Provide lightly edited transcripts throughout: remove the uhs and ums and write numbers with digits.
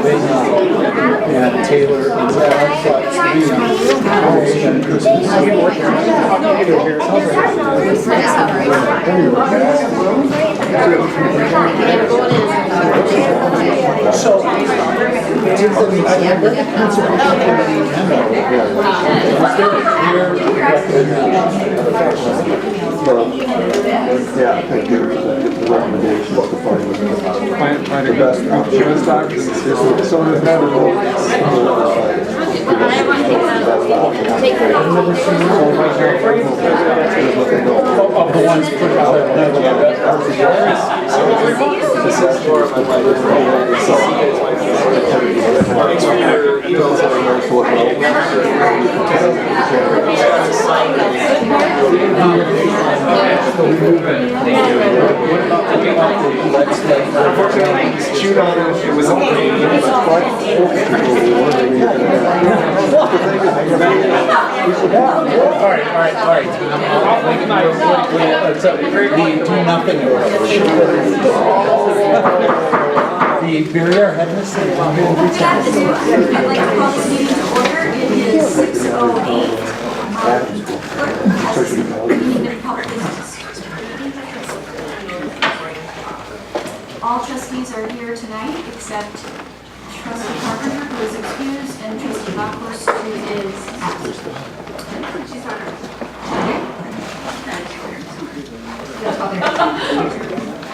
and Taylor and so yeah, I think the recommendation was to find the best option. So there's never no of the ones put out shoot on it. It was all right. So we do nothing. The barrier headness. I'd like to call this meeting to order. It is 6:08. All trustees are here tonight except Trustee Carpenter, who is excused, and Trustee Buckhorst, who is absent. She's not here.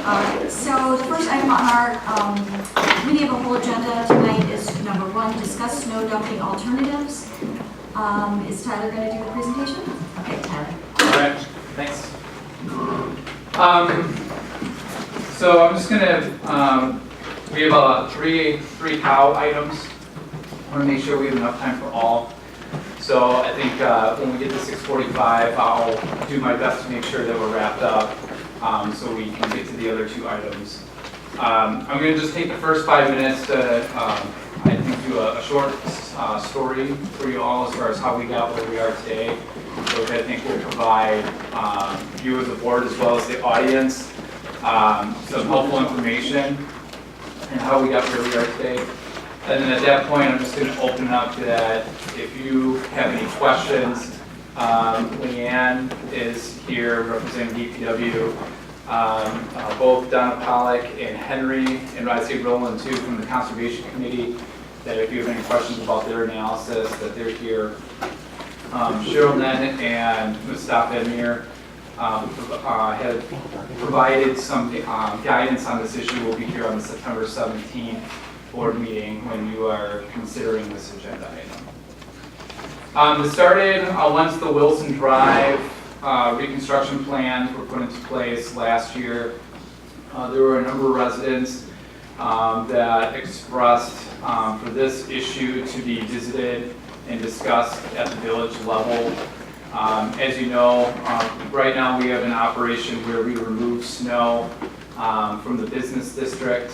Alright, so the first item on our committee of the whole agenda tonight is number 1, discuss snow dumping alternatives. Is Tyler going to do the presentation? Okay, Tyler. All right, thanks. So I'm just going to, we have three cow items. I want to make sure we have enough time for all. So I think when we get to 6:45, I'll do my best to make sure that we're wrapped up so we can get to the other 2 items. I'm going to just take the first 5 minutes to, I think, do a short story for you all as far as how we got where we are today, which I think will provide you as a board as well as the audience some helpful information and how we got where we are today. And then at that point, I'm just going to open it up to that. If you have any questions, Leanne is here representing DPW. Both Donna Pollock and Henry, and I'd say Roland too, from the Conservation Committee, that if you have any questions about their analysis, that they're here. Cheryl Nen and Mustafa Emir have provided some guidance on this issue. We'll be here on the September 17th board meeting when you are considering this agenda item. It started once the Wilson Drive reconstruction plans were put into place last year. There were a number of residents that expressed for this issue to be visited and discussed at the village level. As you know, right now we have an operation where we remove snow from the business district.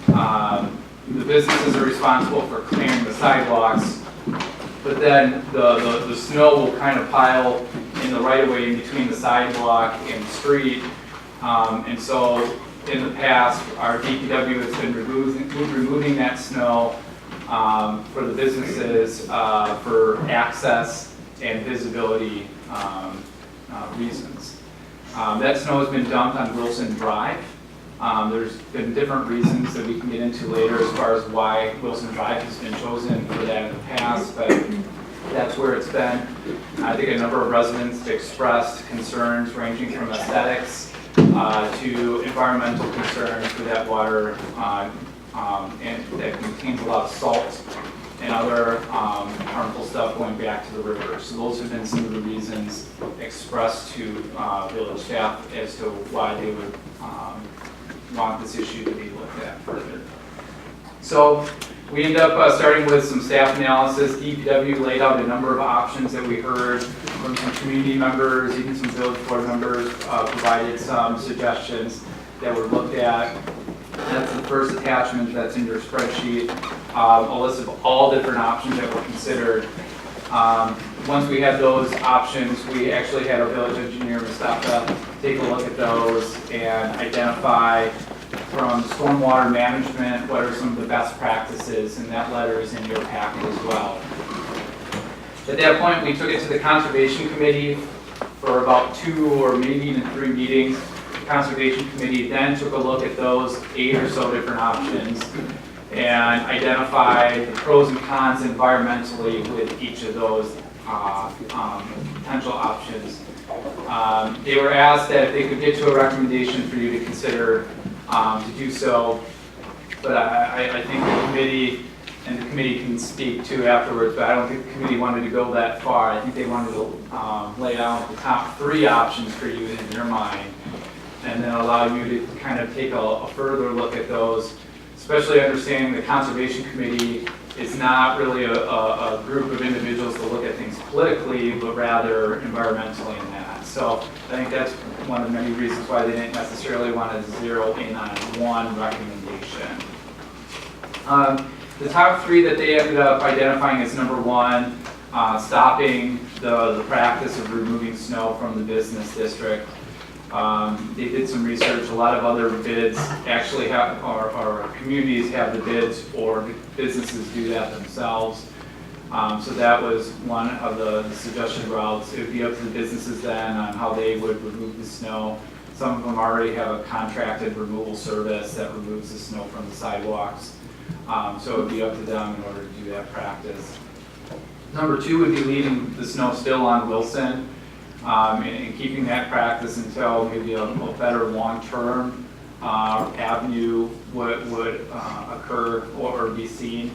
The businesses are responsible for clearing the sidewalks, but then the snow will kind of pile in the right of way in between the sidewalk and the street. And so in the past, our DPW has been removing that snow for the businesses for access and visibility reasons. That snow has been dumped on Wilson Drive. There's been different reasons that we can get into later as far as why Wilson Drive has been chosen for that in the past, but that's where it's been. I think a number of residents expressed concerns ranging from aesthetics to environmental concerns for that water and that contains a lot of salt and other harmful stuff going back to the river. So those have been some of the reasons expressed to village staff as to why they would want this issue to be looked at further. So we end up starting with some staff analysis. DPW laid out a number of options that we heard from some community members, even some village board members provided some suggestions that were looked at. That's the first attachment that's in your spreadsheet, a list of all different options that were considered. Once we had those options, we actually had our village engineer, Mustafa, take a look at those and identify from stormwater management, what are some of the best practices, and that letter is in your packet as well. At that point, we took it to the Conservation Committee for about 2 or maybe even 3 meetings. The Conservation Committee then took a look at those 8 or so different options and identified the pros and cons environmentally with each of those potential options. They were asked that if they could get to a recommendation for you to consider to do so, but I think the committee, and the committee can speak to afterwards, but I don't think the committee wanted to go that far. I think they wanted to lay out the top 3 options for you in your mind, and then allow you to kind of take a further look at those, especially understanding the Conservation Committee is not really a group of individuals to look at things politically, but rather environmentally in that. So I think that's one of the many reasons why they didn't necessarily want to zero in on one recommendation. The top 3 that they ended up identifying is number 1, stopping the practice of removing snow from the business district. They did some research. A lot of other bids actually have, or communities have the bids, or businesses do that themselves. So that was one of the suggested routes. It would be up to the businesses then on how they would remove the snow. Some of them already have a contracted removal service that removes the snow from the sidewalks. So it would be up to them in order to do that practice. Number 2 would be leaving the snow still on Wilson. And keeping that practice until maybe a better long-term avenue would occur or be seen.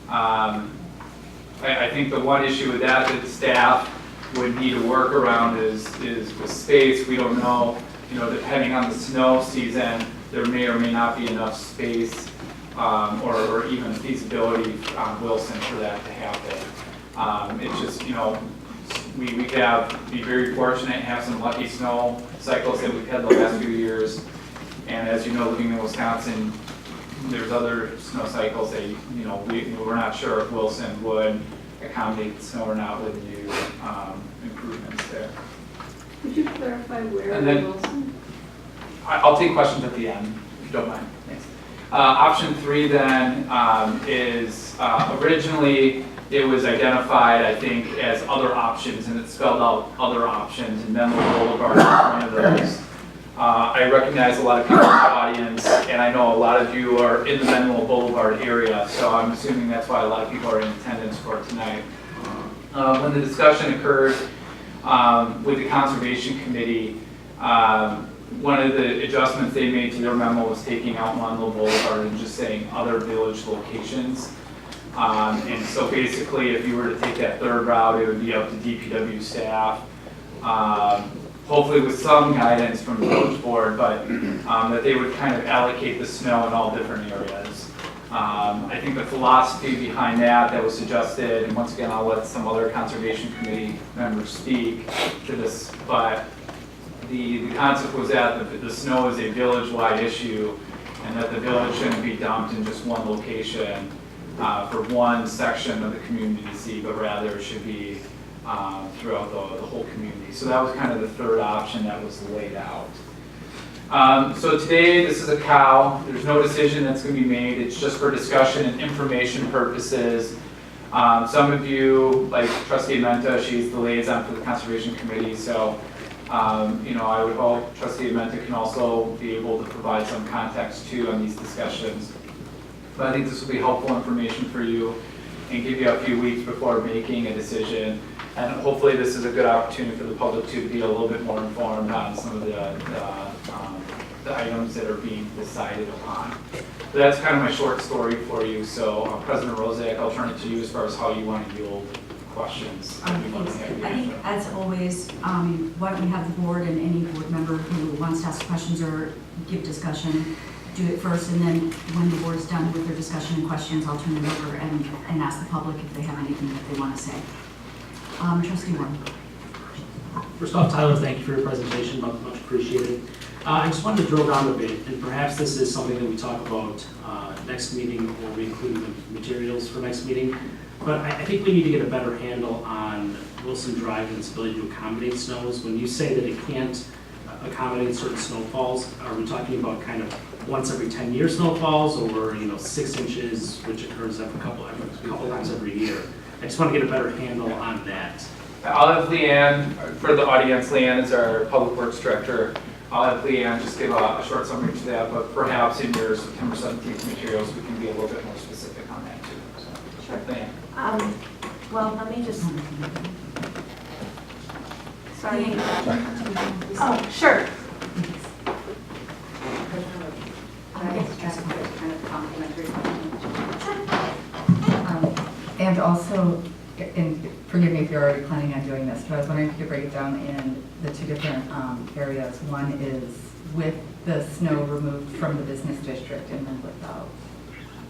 I think the one issue with that the staff would need to work around is with space. We don't know, depending on the snow season, there may or may not be enough space or even feasibility on Wilson for that to happen. It's just, we be very fortunate and have some lucky snow cycles that we've had the last few years. And as you know, living in Wisconsin, there's other snow cycles that, we're not sure if Wilson would accommodate the snow or not with new improvements there. Could you clarify where And then- in Wilson? I'll take questions at the end, if you don't mind. Thanks. Option 3 then is originally it was identified, I think, as other options, and it spelled out other options, and Menlo Boulevard is one of those. I recognize a lot of people in the audience, and I know a lot of you are in the Menlo Boulevard area, so I'm assuming that's why a lot of people are in attendance for tonight. When the discussion occurred with the Conservation Committee, one of the adjustments they made to their memo was taking out Menlo Boulevard and just saying other village locations. And so basically, if you were to take that 3rd route, it would be up to DPW staff, hopefully with some guidance from the village board, but that they would kind of allocate the snow in all different areas. I think the philosophy behind that was suggested, and once again, I'll let some other Conservation Committee members speak to this, but the concept was that the snow is a village-wide issue, and that the village shouldn't be dumped in just one location for one section of the community to see, but rather it should be throughout the whole community. So that was kind of the 3rd option that was laid out. So today, this is a cow. There's no decision that's going to be made. It's just for discussion and information purposes. Some of you, like Trustee Amenta, she's the liaison for the Conservation Committee, so I would hope Trustee Amenta can also be able to provide some context too on these discussions. But I think this will be helpful information for you and give you a few weeks before making a decision. And hopefully this is a good opportunity for the public to be a little bit more informed on some of the items that are being decided upon. So that's kind of my short story for you. So President Rozak, I'll turn it to you as far as how you want to yield questions. I think, as always, why don't we have the board and any board member who wants to ask questions or give discussion, do it first, and then when the board's done with their discussion and questions, I'll turn it over and ask the public if they have anything that they want to say. Trustee Warren. First off, Tyler, thank you for your presentation, much appreciated. I just wanted to drill down a bit, and perhaps this is something that we talk about next meeting, or we include in the materials for next meeting. But I think we need to get a better handle on Wilson Drive and its ability to accommodate snows. When you say that it can't accommodate certain snowfalls, are we talking about kind of once every 10-year snowfalls, or 6 inches, which occurs a couple times every year? I just want to get a better handle on that. I'll have Leanne, for the audience, Leanne is our Public Works Director. I'll have Leanne just give a short summary to that, but perhaps in your September 17th materials, we can be a little bit more specific on that too. So, Sure. Leanne. Well, let me just, sorry. Yeah. Oh, sure. I guess just kind of complimentary. And also, and forgive me if you're already planning on doing this, but I was wondering if you could break it down in the 2 different areas. One is with the snow removed from the business district, and then without,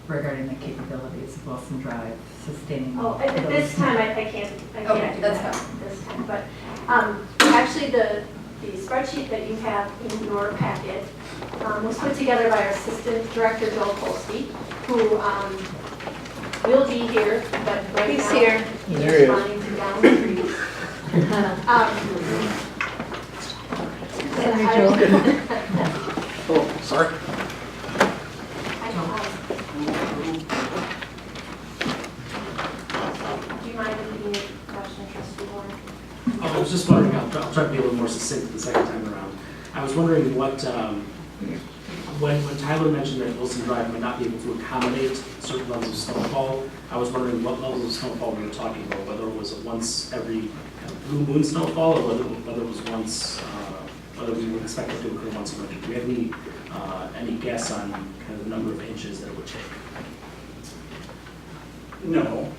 regarding the capabilities of Wilson Drive sustaining. Oh, at this time, I can't Okay, do that's that fine. this time. But actually, the spreadsheet that you have in your packet was put together by our Assistant Director, Joel Kolsky, who will be here, but right He's now, here. he's There he is. responding to down the trees. Oh, sorry. Do you mind repeating your question, Trustee Warren? I was just wondering, I'll try to be a little more succinct the second time around. I was wondering what, when Tyler mentioned that Wilson Drive might not be able to accommodate certain levels of snowfall, I was wondering what levels of snowfall we were talking about, whether it was a once every blue moon snowfall, or whether it was once, whether we would expect it to occur once a winter. Do we have any guess on kind of the number of inches that it would take? No,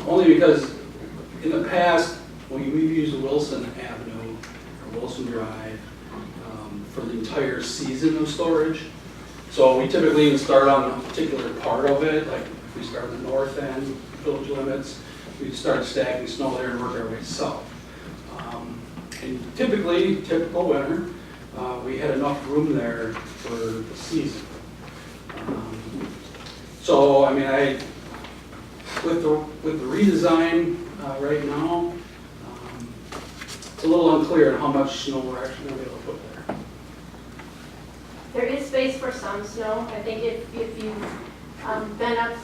only because in the past, we've used Wilson Avenue or Wilson Drive for the entire season of storage. So we typically even start on a particular part of it, like if we start in the north end, village limits, we'd start stacking snow there and work our way south. And typically, typical winter, we had enough room there for the season. So, I mean, with the redesign right now, it's a little unclear on how much snow we're actually going to be able to put there. There is space for some snow. I think if you've been up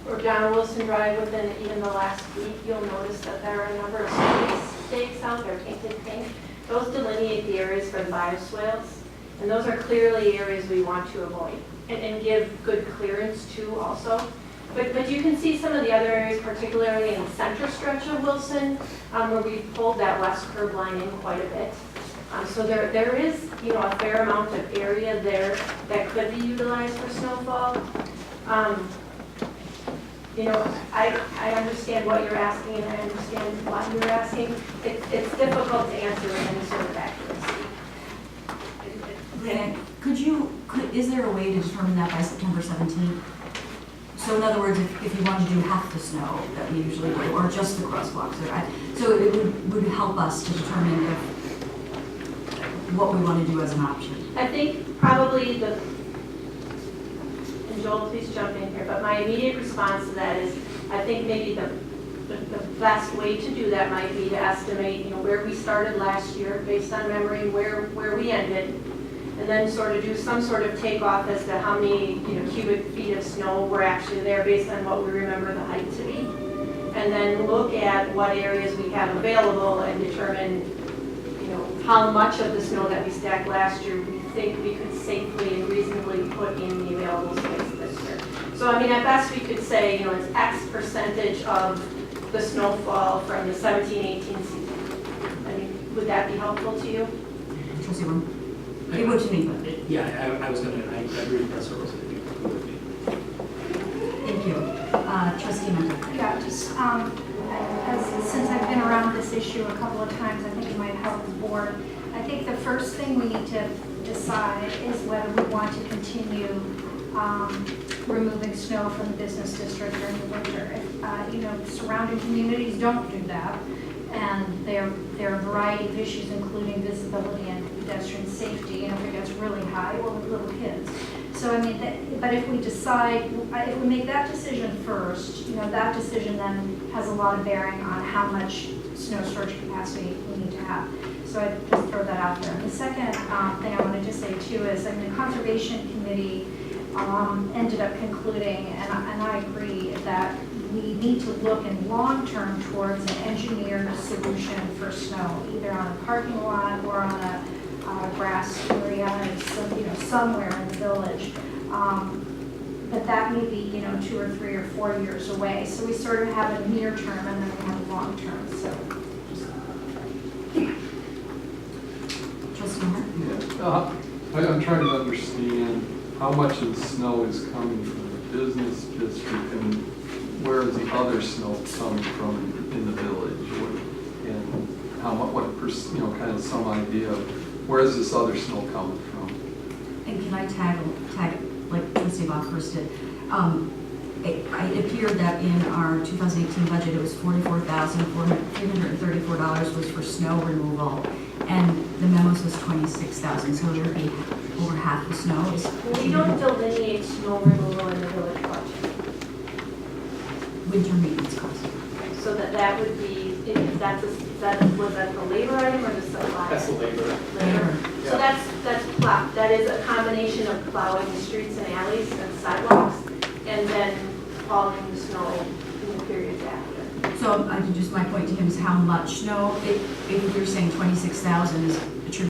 or down Wilson Drive within even the last week, you'll notice that there are a number of stakes out there, painted pink. Those delineate the areas for the bioswales, and those are clearly areas we want to avoid and give good clearance to also. But you can see some of the other areas, particularly in the center stretch of Wilson, where we've pulled that west curb line in quite a bit. So there is, a fair amount of area there that could be utilized for snowfall. I understand what you're asking, and I understand why you're asking. It's difficult to answer with any sort of accuracy. Leanne, is there a way to determine that by September 17th? So in other words, if you wanted to do half the snow that we usually do, or just the crosswalks, so it would help us to determine what we want to do as an option. I think probably and Joel, please jump in here, but my immediate response to that is, I think maybe the best way to do that might be to estimate, where we started last year based on memory, where we ended, and then sort of do some sort of takeoff as to how many cubic feet of snow were actually there based on what we remember the height to be. And then look at what areas we have available and determine how much of the snow that we stacked last year we think we could safely and reasonably put in the available space this year. So I mean, at best we could say, it's X percentage of the snowfall from the 17-18 season. I mean, would that be helpful to you? Trustee Warren? It would to me, but Yeah, I agree with Professor Rosa. thank you. Trustee Mentor. Yeah, just, since I've been around this issue a couple of times, I think it might help the board. I think the first thing we need to decide is whether we want to continue removing snow from the business district during the winter. If, surrounding communities don't do that, and there are a variety of issues, including visibility and pedestrian safety, if it gets really high, or with little kids. So I mean, but if we decide, if we make that decision first, that decision then has a lot of bearing on how much snow storage capacity we need to have. So I just throw that out there. And the second thing I wanted to say too is, I mean, the Conservation Committee ended up concluding, and I agree, that we need to look in long term towards an engineered solution for snow, either on a parking lot or on a grass area, somewhere in the village. But that may be, 2 or 3 or 4 years away. So we sort of have a near term and then we have a long term. So. Trustee Moore? I'm trying to understand how much of the snow is coming from the business district and where is the other snow coming from in the village? And how much, kind of some idea of where is this other snow coming from? And can I tag like Trustee Bachhorst did? It appeared that in our 2018 budget, it was $44,334 was for snow removal, and the memos was $26,000, so there would be over half the snow. We don't delineate snow removal in the village budget. Winter maintenance cost. So that would be, was that the labor item or the supply? That's the labor. Labor. So that's plow, that is a combination of plowing the streets and alleys and sidewalks, and then hauling the snow in the periods after. So my point to him is how much snow, if you're saying 26,000 is